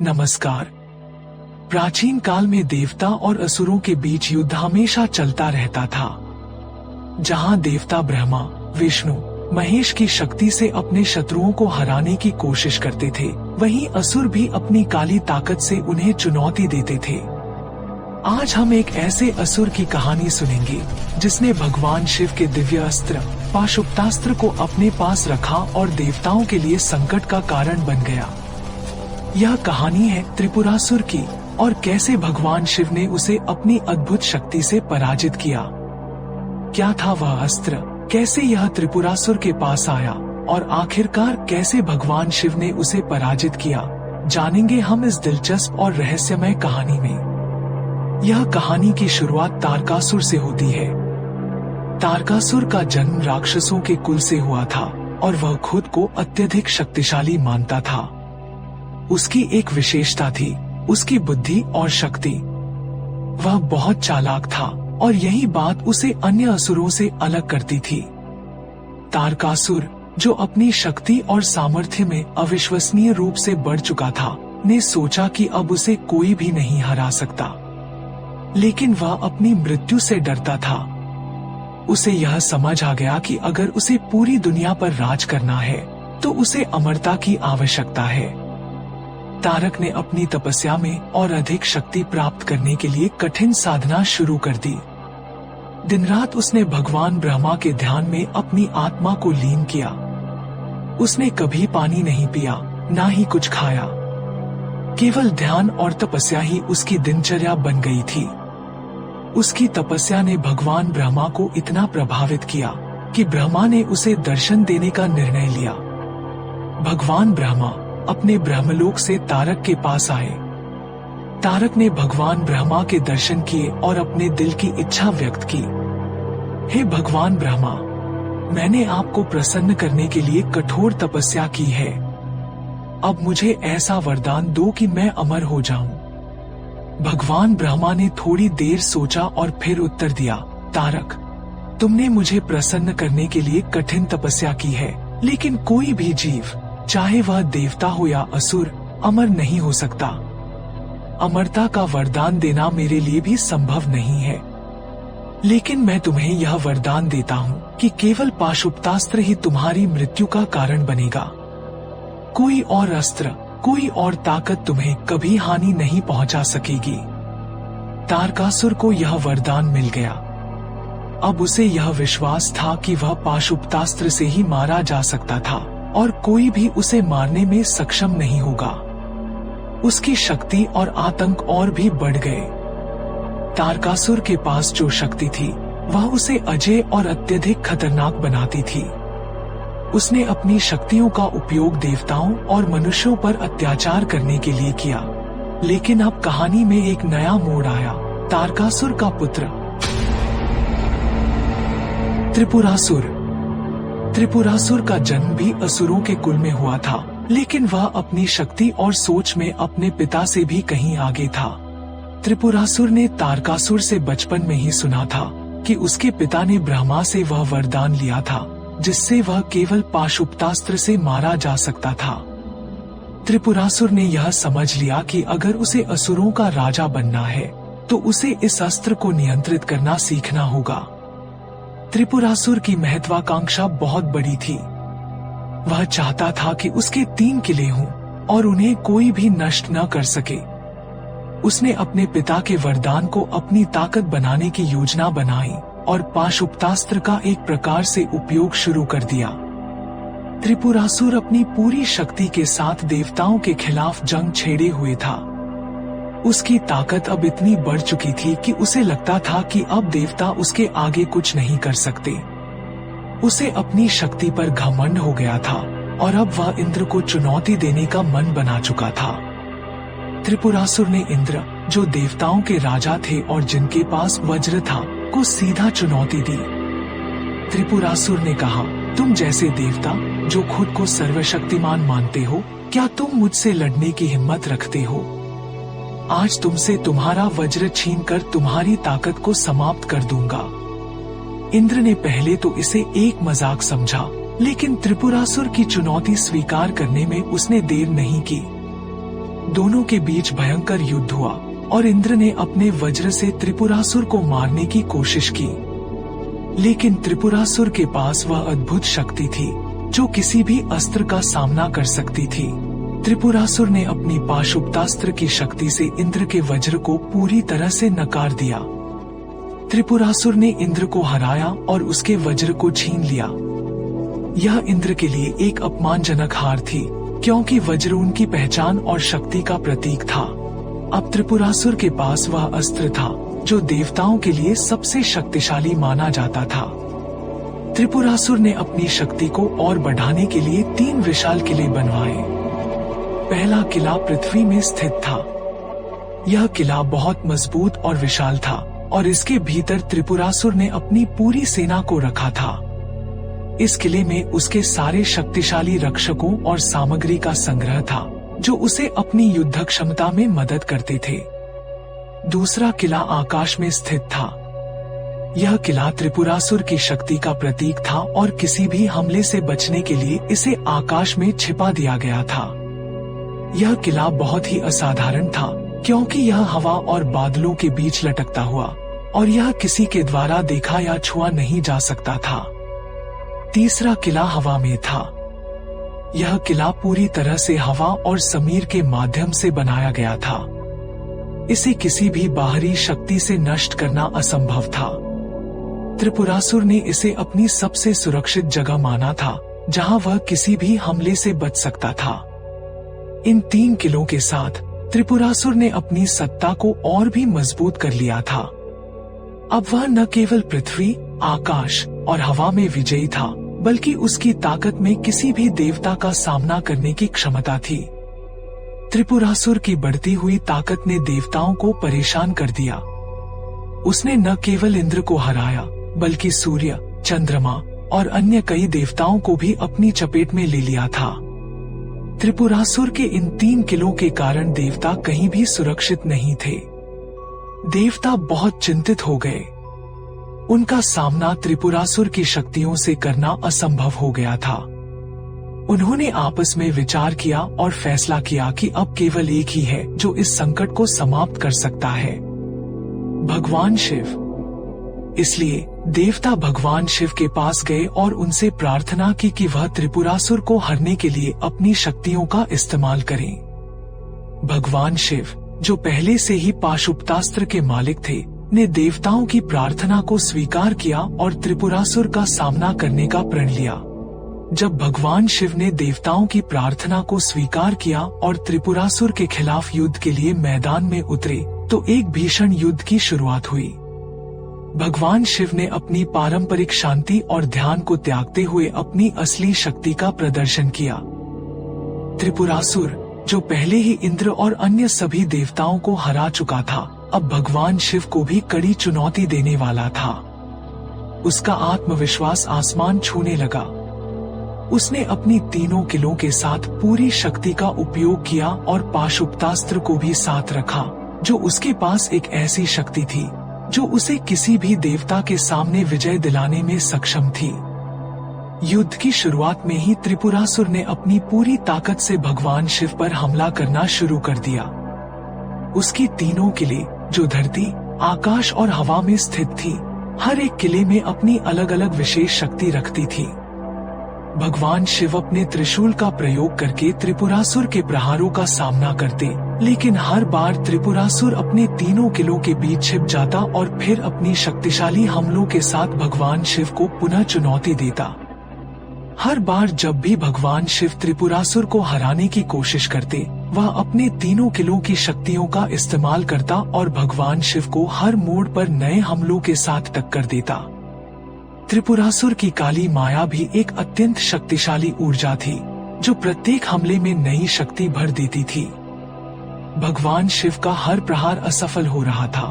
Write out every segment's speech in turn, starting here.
नमस्कार। प्राचीन काल में देवता और असुरों के बीच युद्ध हमेशा चलता रहता था। जहां देवता ब्रह्मा, विष्णु, महेश की शक्ति से अपने शत्रुओं को हराने की कोशिश करते थे, वहीं असुर भी अपनी काली ताकत से उन्हें चुनौती देते थे। आज हम एक ऐसे असुर की कहानी सुनेंगे जिसने भगवान शिव के दिव्य अस्त्र पाशुपतास्त्र को अपने पास रखा और देवताओं के लिए संकट का कारण बन गया। यह कहानी है त्रिपुरासुर की और कैसे भगवान शिव ने उसे अपनी अद्भुत शक्ति से पराजित किया। क्या था वह अस्त्र, कैसे यह त्रिपुरासुर के पास आया और आखिरकार कैसे भगवान शिव ने उसे पराजित किया, जानेंगे हम इस दिलचस्प और रहस्यमय कहानी में। यह कहानी की शुरुआत तारकासुर से होती है। तारकासुर का जन्म राक्षसों के कुल से हुआ था और वह खुद को अत्यधिक शक्तिशाली मानता था। उसकी एक विशेषता थी, उसकी बुद्धि और शक्ति। वह बहुत चालाक था और यही बात उसे अन्य असुरों से अलग करती थी। तारकासुर, जो अपनी शक्ति और सामर्थ्य में अविश्वसनीय रूप से बढ़ चुका था, ने सोचा कि अब उसे कोई भी नहीं हरा सकता। लेकिन वह अपनी मृत्यु से डरता था। उसे यह समझ आ गया कि अगर उसे पूरी दुनिया पर राज करना है तो उसे अमरता की आवश्यकता है। तारक ने अपनी तपस्या में और अधिक शक्ति प्राप्त करने के लिए कठिन साधना शुरू कर दी। दिन रात उसने भगवान ब्रह्मा के ध्यान में अपनी आत्मा को लीन किया। उसने कभी पानी नहीं पिया, ना ही कुछ खाया। केवल ध्यान और तपस्या ही उसकी दिनचर्या बन गई थी। उसकी तपस्या ने भगवान ब्रह्मा को इतना प्रभावित किया कि ब्रह्मा ने उसे दर्शन देने का निर्णय लिया। भगवान ब्रह्मा अपने ब्रह्मलोक से तारक के पास आए। तारक ने भगवान ब्रह्मा के दर्शन किए और अपने दिल की इच्छा व्यक्त की। हे भगवान ब्रह्मा, मैंने आपको प्रसन्न करने के लिए कठोर तपस्या की है। अब मुझे ऐसा वरदान दो कि मैं अमर हो जाऊं। भगवान ब्रह्मा ने थोड़ी देर सोचा और फिर उत्तर दिया, तारक, तुमने मुझे प्रसन्न करने के लिए कठिन तपस्या की है, लेकिन कोई भी जीव, चाहे वह देवता हो या असुर, अमर नहीं हो सकता। अमरता का वरदान देना मेरे लिए भी संभव नहीं है। लेकिन मैं तुम्हें यह वरदान देता हूँ कि केवल पाशुपतास्त्र ही तुम्हारी मृत्यु का कारण बनेगा। कोई और अस्त्र, कोई और ताकत तुम्हें कभी हानि नहीं पहुंचा सकेगी। तारकासुर को यह वरदान मिल गया। अब उसे यह विश्वास था कि वह पाशुपतास्त्र से ही मारा जा सकता था और कोई भी उसे मारने में सक्षम नहीं होगा। उसकी शक्ति और आतंक और भी बढ़ गए। तारकासुर के पास जो शक्ति थी वह उसे अजेय और अत्यधिक खतरनाक बनाती थी। उसने अपनी शक्तियों का उपयोग देवताओं और मनुष्यों पर अत्याचार करने के लिए किया। लेकिन अब कहानी में एक नया मोड़ आया। तारकासुर का पुत्र त्रिपुरासुर। त्रिपुरासुर का जन्म भी असुरों के कुल में हुआ था, लेकिन वह अपनी शक्ति और सोच में अपने पिता से भी कहीं आगे था। त्रिपुरासुर ने तारकासुर से बचपन में ही सुना था कि उसके पिता ने ब्रह्मा से वह वरदान लिया था जिससे वह केवल पाशुपतास्त्र से मारा जा सकता था। त्रिपुरासुर ने यह समझ लिया कि अगर उसे असुरों का राजा बनना है तो उसे इस अस्त्र को नियंत्रित करना सीखना होगा। त्रिपुरासुर की महत्वाकांक्षा बहुत बड़ी थी। वह चाहता था कि उसके 3 किले हों और उन्हें कोई भी नष्ट न कर सके। उसने अपने पिता के वरदान को अपनी ताकत बनाने की योजना बनाई और पाशुपतास्त्र का एक प्रकार से उपयोग शुरू कर दिया। त्रिपुरासुर अपनी पूरी शक्ति के साथ देवताओं के खिलाफ जंग छेड़े हुए था। उसकी ताकत अब इतनी बढ़ चुकी थी कि उसे लगता था कि अब देवता उसके आगे कुछ नहीं कर सकते। उसे अपनी शक्ति पर घमंड हो गया था और अब वह इंद्र को चुनौती देने का मन बना चुका था। त्रिपुरासुर ने इंद्र, जो देवताओं के राजा थे और जिनके पास वज्र था, को सीधा चुनौती दी। त्रिपुरासुर ने कहा, तुम जैसे देवता जो खुद को सर्वशक्तिमान मानते हो, क्या तुम मुझसे लड़ने की हिम्मत रखते हो? आज तुमसे तुम्हारा वज्र छीनकर तुम्हारी ताकत को समाप्त कर दूंगा। इंद्र ने पहले तो इसे एक मजाक समझा, लेकिन त्रिपुरासुर की चुनौती स्वीकार करने में उसने देर नहीं की। दोनों के बीच भयंकर युद्ध हुआ और इंद्र ने अपने वज्र से त्रिपुरासुर को मारने की कोशिश की, लेकिन त्रिपुरासुर के पास वह अद्भुत शक्ति थी जो किसी भी अस्त्र का सामना कर सकती थी। त्रिपुरासुर ने अपनी पाशुपतास्त्र की शक्ति से इंद्र के वज्र को पूरी तरह से नकार दिया। त्रिपुरासुर ने इंद्र को हराया और उसके वज्र को छीन लिया। यह इंद्र के लिए एक अपमानजनक हार थी, क्योंकि वज्र उनकी पहचान और शक्ति का प्रतीक था। अब त्रिपुरासुर के पास वह अस्त्र था जो देवताओं के लिए सबसे शक्तिशाली माना जाता था। त्रिपुरासुर ने अपनी शक्ति को और बढ़ाने के लिए 3 विशाल किले बनवाए। पहला किला पृथ्वी में स्थित था। यह किला बहुत मजबूत और विशाल था और इसके भीतर त्रिपुरासुर ने अपनी पूरी सेना को रखा था। इस किले में उसके सारे शक्तिशाली रक्षकों और सामग्री का संग्रह था जो उसे अपनी युद्ध क्षमता में मदद करते थे। दूसरा किला आकाश में स्थित था। यह किला त्रिपुरासुर की शक्ति का प्रतीक था और किसी भी हमले से बचने के लिए इसे आकाश में छिपा दिया गया था। यह किला बहुत ही असाधारण था, क्योंकि यह हवा और बादलों के बीच लटकता हुआ और यह किसी के द्वारा देखा या छुआ नहीं जा सकता था। तीसरा किला हवा में था। यह किला पूरी तरह से हवा और समीर के माध्यम से बनाया गया था। इसे किसी भी बाहरी शक्ति से नष्ट करना असंभव था। त्रिपुरासुर ने इसे अपनी सबसे सुरक्षित जगह माना था, जहां वह किसी भी हमले से बच सकता था। इन 3 किलों के साथ त्रिपुरासुर ने अपनी सत्ता को और भी मजबूत कर लिया था। अब वह न केवल पृथ्वी, आकाश और हवा में विजयी था, बल्कि उसकी ताकत में किसी भी देवता का सामना करने की क्षमता थी। त्रिपुरासुर की बढ़ती हुई ताकत ने देवताओं को परेशान कर दिया। उसने न केवल इंद्र को हराया, बल्कि सूर्य, चंद्रमा और अन्य कई देवताओं को भी अपनी चपेट में ले लिया था। त्रिपुरासुर के इन 3 किलों के कारण देवता कहीं भी सुरक्षित नहीं थे। देवता बहुत चिंतित हो गए। उनका सामना त्रिपुरासुर की शक्तियों से करना असंभव हो गया था। उन्होंने आपस में विचार किया और फैसला किया कि अब केवल एक ही है जो इस संकट को समाप्त कर सकता है, भगवान शिव। इसलिए देवता भगवान शिव के पास गए और उनसे प्रार्थना की कि वह त्रिपुरासुर को हरने के लिए अपनी शक्तियों का इस्तेमाल करें। भगवान शिव, जो पहले से ही पाशुपतास्त्र के मालिक थे, ने देवताओं की प्रार्थना को स्वीकार किया और त्रिपुरासुर का सामना करने का प्रण लिया। जब भगवान शिव ने देवताओं की प्रार्थना को स्वीकार किया और त्रिपुरासुर के खिलाफ युद्ध के लिए मैदान में उतरे, तो एक भीषण युद्ध की शुरुआत हुई। भगवान शिव ने अपनी पारंपरिक शांति और ध्यान को त्यागते हुए अपनी असली शक्ति का प्रदर्शन किया। त्रिपुरासुर, जो पहले ही इंद्र और अन्य सभी देवताओं को हरा चुका था, अब भगवान शिव को भी कड़ी चुनौती देने वाला था। उसका आत्मविश्वास आसमान छूने लगा। उसने अपनी 3 किलों के साथ पूरी शक्ति का उपयोग किया और पाशुपतास्त्र को भी साथ रखा, जो उसके पास एक ऐसी शक्ति थी जो उसे किसी भी देवता के सामने विजय दिलाने में सक्षम थी। युद्ध की शुरुआत में ही त्रिपुरासुर ने अपनी पूरी ताकत से भगवान शिव पर हमला करना शुरू कर दिया। उसकी 3 किले, जो धरती, आकाश और हवा में स्थित थी, हर एक किले में अपनी अलग अलग विशेष शक्ति रखती थी। भगवान शिव अपने त्रिशूल का प्रयोग करके त्रिपुरासुर के प्रहारों का सामना करते, लेकिन हर बार त्रिपुरासुर अपने 3 किलों के बीच छिप जाता और फिर अपनी शक्तिशाली हमलों के साथ भगवान शिव को पुनः चुनौती देता। हर बार जब भी भगवान शिव त्रिपुरासुर को हराने की कोशिश करते, वह अपने 3 किलों की शक्तियों का इस्तेमाल करता और भगवान शिव को हर मोड़ पर नए हमलों के साथ टक्कर देता। त्रिपुरासुर की काली माया भी एक अत्यंत शक्तिशाली ऊर्जा थी, जो प्रत्येक हमले में नई शक्ति भर देती थी। भगवान शिव का हर प्रहार असफल हो रहा था।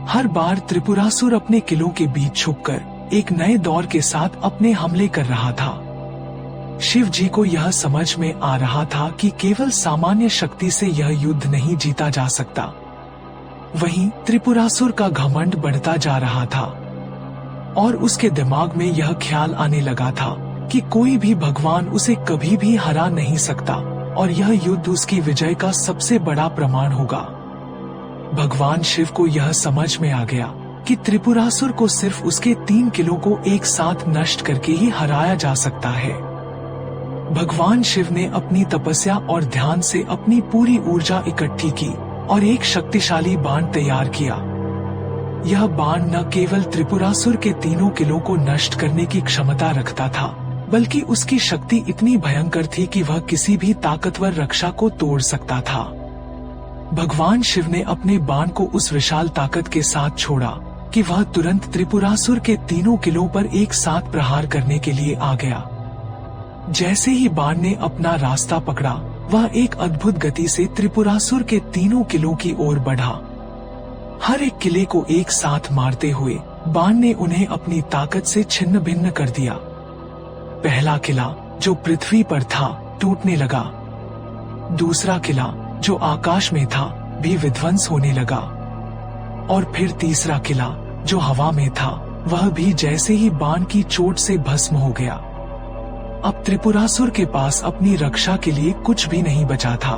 हर बार त्रिपुरासुर अपने किलों के बीच छुपकर एक नए दौर के साथ अपने हमले कर रहा था। शिव जी को यह समझ में आ रहा था कि केवल सामान्य शक्ति से यह युद्ध नहीं जीता जा सकता। वहीं त्रिपुरासुर का घमंड बढ़ता जा रहा था और उसके दिमाग में यह ख्याल आने लगा था कि कोई भी भगवान उसे कभी भी हरा नहीं सकता, और यह युद्ध उसकी विजय का सबसे बड़ा प्रमाण होगा। भगवान शिव को यह समझ में आ गया कि त्रिपुरासुर को सिर्फ उसके 3 किलों को एक साथ नष्ट करके ही हराया जा सकता है। भगवान शिव ने अपनी तपस्या और ध्यान से अपनी पूरी ऊर्जा इकट्ठी की और एक शक्तिशाली बाण तैयार किया। यह बाण न केवल त्रिपुरासुर के 3 किलों को नष्ट करने की क्षमता रखता था, बल्कि उसकी शक्ति इतनी भयंकर थी कि वह किसी भी ताकतवर रक्षा को तोड़ सकता था। भगवान शिव ने अपने बाण को उस विशाल ताकत के साथ छोड़ा कि वह तुरंत त्रिपुरासुर के 3 किलों पर एक साथ प्रहार करने के लिए आ गया। जैसे ही बाण ने अपना रास्ता पकड़ा, वह एक अद्भुत गति से त्रिपुरासुर के 3 किलों की ओर बढ़ा। हर एक किले को एक साथ मारते हुए बाण ने उन्हें अपनी ताकत से छिन्न भिन्न कर दिया। पहला किला जो पृथ्वी पर था टूटने लगा। दूसरा किला जो आकाश में था भी विध्वंस होने लगा। और फिर तीसरा किला जो हवा में था वह भी जैसे ही बाण की चोट से भस्म हो गया। अब त्रिपुरासुर के पास अपनी रक्षा के लिए कुछ भी नहीं बचा था।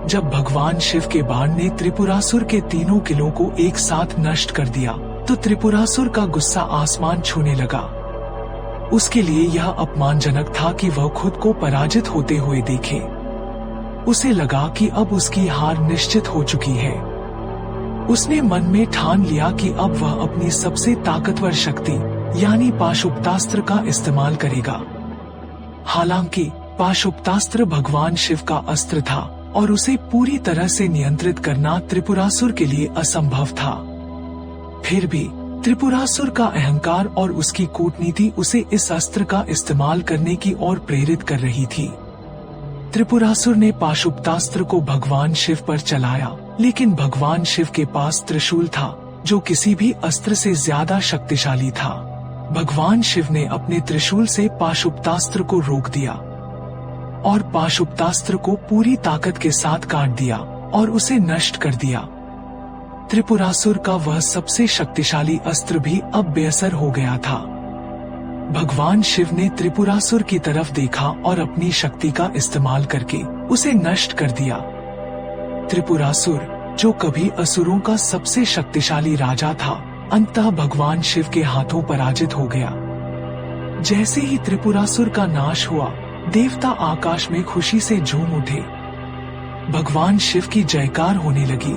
जब भगवान शिव के बाण ने त्रिपुरासुर के 3 किलों को एक साथ नष्ट कर दिया, तो त्रिपुरासुर का गुस्सा आसमान छूने लगा। उसके लिए यह अपमानजनक था कि वह खुद को पराजित होते हुए देखे। उसे लगा कि अब उसकी हार निश्चित हो चुकी है। उसने मन में ठान लिया कि अब वह अपनी सबसे ताकतवर शक्ति यानी पाशुपतास्त्र का इस्तेमाल करेगा। हालांकि पाशुपतास्त्र भगवान शिव का अस्त्र था और उसे पूरी तरह से नियंत्रित करना त्रिपुरासुर के लिए असंभव था। फिर भी त्रिपुरासुर का अहंकार और उसकी कूटनीति उसे इस अस्त्र का इस्तेमाल करने की ओर प्रेरित कर रही थी। त्रिपुरासुर ने पाशुपतास्त्र को भगवान शिव पर चलाया, लेकिन भगवान शिव के पास त्रिशूल था जो किसी भी अस्त्र से ज्यादा शक्तिशाली था। भगवान शिव ने अपने त्रिशूल से पाशुपतास्त्र को रोक दिया और पाशुपतास्त्र को पूरी ताकत के साथ काट दिया और उसे नष्ट कर दिया। त्रिपुरासुर का वह सबसे शक्तिशाली अस्त्र भी अब बेअसर हो गया था। भगवान शिव ने त्रिपुरासुर की तरफ देखा और अपनी शक्ति का इस्तेमाल करके उसे नष्ट कर दिया। त्रिपुरासुर जो कभी असुरों का सबसे शक्तिशाली राजा था, अंततः भगवान शिव के हाथों पराजित हो गया। जैसे ही त्रिपुरासुर का नाश हुआ, देवता आकाश में खुशी से झूम उठे। भगवान शिव की जयकार होने लगी।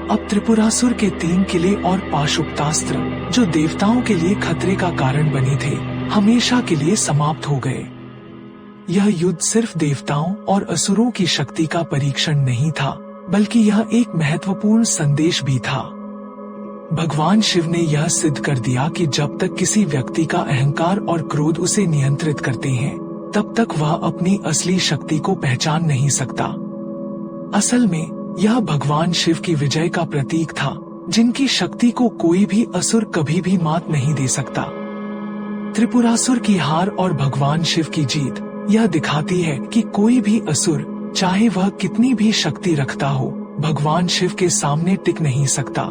अब त्रिपुरासुर के 3 किले और पाशुपतास्त्र जो देवताओं के लिए खतरे का कारण बने थे, हमेशा के लिए समाप्त हो गए। यह युद्ध सिर्फ देवताओं और असुरों की शक्ति का परीक्षण नहीं था, बल्कि यह एक महत्वपूर्ण संदेश भी था। भगवान शिव ने यह सिद्ध कर दिया कि जब तक किसी व्यक्ति का अहंकार और क्रोध उसे नियंत्रित करते हैं, तब तक वह अपनी असली शक्ति को पहचान नहीं सकता। असल में यह भगवान शिव की विजय का प्रतीक था, जिनकी शक्ति को कोई भी असुर कभी भी मात नहीं दे सकता। त्रिपुरासुर की हार और भगवान शिव की जीत यह दिखाती है कि कोई भी असुर, चाहे वह कितनी भी शक्ति रखता हो, भगवान शिव के सामने टिक नहीं सकता।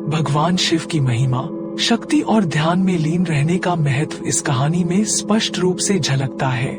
भगवान शिव की महिमा, शक्ति और ध्यान में लीन रहने का महत्व इस कहानी में स्पष्ट रूप से झलकता है।